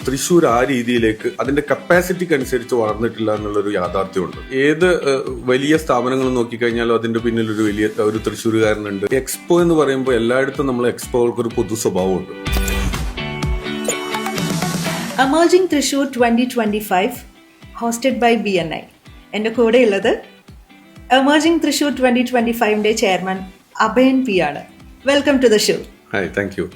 തൃശ്ശൂർ ആ രീതിയിലേക്ക് അതിന്റെ കപ്പാസിറ്റിക്ക് അനുസരിച്ച് വളർന്നിട്ടില്ല എന്നുള്ളൊരു യാഥാർത്ഥ്യമുണ്ട്. ഏത് വലിയ സ്ഥാപനങ്ങൾ നോക്കിക്കഴിഞ്ഞാലും അതിന്റെ പിന്നിൽ ഒരു വലിയ ഒരു തൃശ്ശൂരുകാരനുണ്ട്. എക്സ്പോ എന്ന് പറയുമ്പോൾ എല്ലായിടത്തും നമ്മൾ എക്സ്പോകൾക്ക് ഒരു പൊതു സ്വഭാവമുണ്ട്. Emerging Thrissur 2025 hosted by BNI. എൻ്റെ കൂടെയുള്ളത് എമർജിംഗ് തൃശ്ശൂർ 2025ന്റെ ചെയർമാൻ അഭയൻ പി ആണ്. Welcome to the show. Hi, thank you.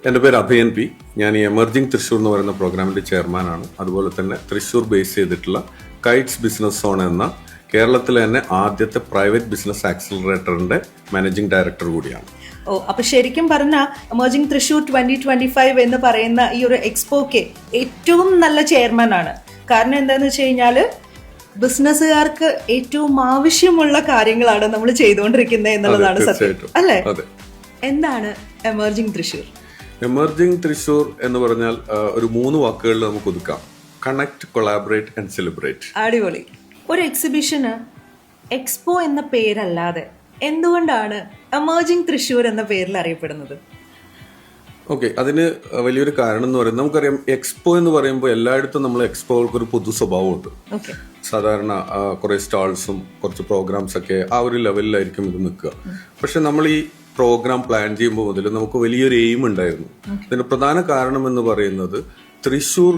എൻ്റെ പേര് അഭയൻ പി. ഞാൻ ഈ എമർജിംഗ് തൃശ്ശൂർ എന്ന് പറയുന്ന പ്രോഗ്രാമിന്റെ ചെയർമാനാണ്. അതുപോലെ തന്നെ തൃശ്ശൂർ ബേസ് ചെയ്തിട്ടുള്ള കൈറ്റ്സ് ബിസിനസ് സോൺ എന്ന കേരളത്തിലെ തന്നെ ആദ്യത്തെ പ്രൈവറ്റ് ബിസിനസ് ആക്സിലറേറ്ററിന്റെ മാനേജിംഗ് ഡയറക്ടർ കൂടിയാണ്. അപ്പൊ ശരിക്കും പറഞ്ഞ എമർജിംഗ് തൃശ്ശൂർ 2025 എന്ന് പറയുന്ന ഈ ഒരു എക്സ്പോക്ക് ഏറ്റവും നല്ല ചെയർമാൻ ആണ്. കാരണം എന്താന്ന് വെച്ച് കഴിഞ്ഞാല് ബിസിനസ്സുകാർക്ക് ഏറ്റവും ആവശ്യമുള്ള കാര്യങ്ങളാണ് നമ്മൾ ചെയ്തുകൊണ്ടിരിക്കുന്നത് എന്നുള്ളതാണ് സത്യം, അല്ലേ? എന്താണ് എമർജിംഗ് തൃശ്ശൂർ? എമർജിംഗ് തൃശ്ശൂർ എന്ന് പറഞ്ഞാൽ ഒരു 3 വാക്കുകളിൽ നമുക്ക് ഒതുക്കാം: കണക്ട്, കൊളാബറേറ്റ് ആൻഡ് സെലിബ്രേറ്റ്. അടിപൊളി. ഒരു എക്സിബിഷന് എക്സ്പോ എന്ന പേരല്ലാതെ എന്തുകൊണ്ടാണ് എമർജിംഗ് തൃശ്ശൂർ എന്ന പേരിൽ അറിയപ്പെടുന്നത്? ഓക്കെ, അതിന് വലിയൊരു കാരണം എന്ന് പറയുന്നത്, നമുക്കറിയാം എക്സ്പോ എന്ന് പറയുമ്പോൾ എല്ലായിടത്തും നമ്മൾ എക്സ്പോകൾക്ക് ഒരു പൊതു സ്വഭാവമുണ്ട്. സാധാരണ കുറെ സ്റ്റാൾസും കുറച്ച് പ്രോഗ്രാംസ് ഒക്കെ ആ ഒരു ലെവലിലായിരിക്കും ഇത് നിൽക്കുക. പക്ഷെ നമ്മൾ ഈ പ്രോഗ്രാം പ്ലാൻ ചെയ്യുമ്പോൾ മുതൽ നമുക്ക് വലിയൊരു എയിം ഉണ്ടായിരുന്നു. ഇതിന് പ്രധാന കാരണം എന്ന് പറയുന്നത്, തൃശ്ശൂർ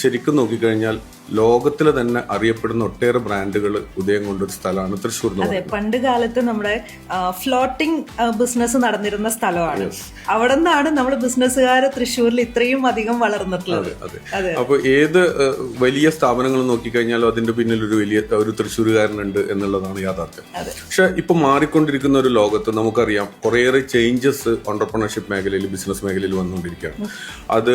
ശരിക്കും നോക്കിക്കഴിഞ്ഞാൽ ലോകത്തിലെ തന്നെ അറിയപ്പെടുന്ന ഒട്ടേറെ ബ്രാൻഡുകൾ ഉദയം കൊണ്ടൊരു സ്ഥലമാണ് തൃശ്ശൂർ. അതെ, പണ്ട് കാലത്ത് നമ്മുടെ ഫ്ലോട്ടിംഗ് ബിസിനസ് നടന്നിരുന്ന സ്ഥലമാണ്. അവിടെ നിന്നാണ് നമ്മൾ ബിസിനസ്സുകാർ തൃശ്ശൂരിൽ ഇത്രയും അധികം വളർന്നിട്ടുള്ളത്. അപ്പൊ ഏത് വലിയ സ്ഥാപനങ്ങൾ നോക്കിക്കഴിഞ്ഞാലും അതിന്റെ പിന്നിൽ ഒരു വലിയ ഒരു തൃശ്ശൂരുകാരനുണ്ട് എന്നുള്ളതാണ് യാഥാർത്ഥ്യം. പക്ഷെ ഇപ്പൊ മാറിക്കൊണ്ടിരിക്കുന്ന ഒരു ലോകത്ത് നമുക്കറിയാം കുറേയേറെ ചേഞ്ചസ് ഓണ്ടർപ്രണർഷിപ്പ് മേഖലയിൽ, ബിസിനസ് മേഖലയിൽ വന്നുകൊണ്ടിരിക്കുകയാണ്. അത്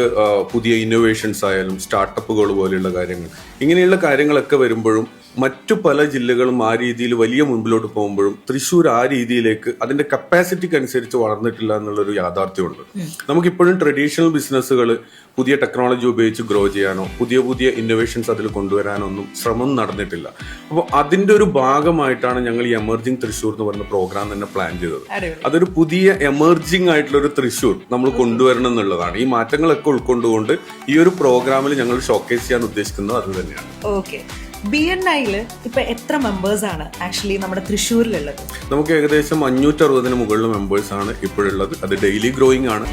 പുതിയ ഇന്നോവേഷൻസ് ആയാലും സ്റ്റാർട്ടപ്പുകൾ പോലെയുള്ള കാര്യങ്ങൾ, ഇങ്ങനെയുള്ള കാര്യങ്ങളൊക്കെ വരുമ്പോഴും മറ്റു പല ജില്ലകളും ആ രീതിയിൽ വലിയ മുൻപിലോട്ട് പോകുമ്പോഴും തൃശ്ശൂർ ആ രീതിയിലേക്ക് അതിന്റെ കപ്പാസിറ്റിക്ക് അനുസരിച്ച് വളർന്നിട്ടില്ല എന്നുള്ളൊരു യാഥാർത്ഥ്യമുണ്ട്. നമുക്കിപ്പോഴും ട്രഡീഷണൽ ബിസിനസ്സുകൾ പുതിയ ടെക്നോളജി ഉപയോഗിച്ച് ഗ്രോ ചെയ്യാനോ പുതിയ പുതിയ ഇന്നോവേഷൻസ് അതിൽ കൊണ്ടുവരാനോ ഒന്നും ശ്രമം നടന്നിട്ടില്ല. അപ്പോൾ അതിന്റെ ഒരു ഭാഗമായിട്ടാണ് ഞങ്ങൾ ഈ എമർജിംഗ് തൃശ്ശൂർ എന്ന് പറയുന്ന പ്രോഗ്രാം തന്നെ പ്ലാൻ ചെയ്തത്. അതൊരു പുതിയ എമർജിംഗ് ആയിട്ടുള്ള ഒരു തൃശ്ശൂർ നമ്മൾ കൊണ്ടുവരണം എന്നുള്ളതാണ്. ഈ മാറ്റങ്ങളൊക്കെ ഉൾക്കൊണ്ടുകൊണ്ട് ഈ ഒരു പ്രോഗ്രാമിൽ ഞങ്ങൾ ഷോക്കേസ് ചെയ്യാൻ ഉദ്ദേശിക്കുന്നത് അത് തന്നെയാണ്. ഓക്കെ, BNIയിൽ ഇപ്പൊ എത്ര മെമ്പേഴ്സ് ആണ് ആക്ച്വലി നമ്മുടെ തൃശ്ശൂരിലുള്ളത്? നമുക്ക് ഏകദേശം 560 മുകളിൽ മെമ്പേഴ്സ് ആണ് ഇപ്പോഴുള്ളത്. അത് ഡെയിലി ഗ്രോയിങ് ആണ്.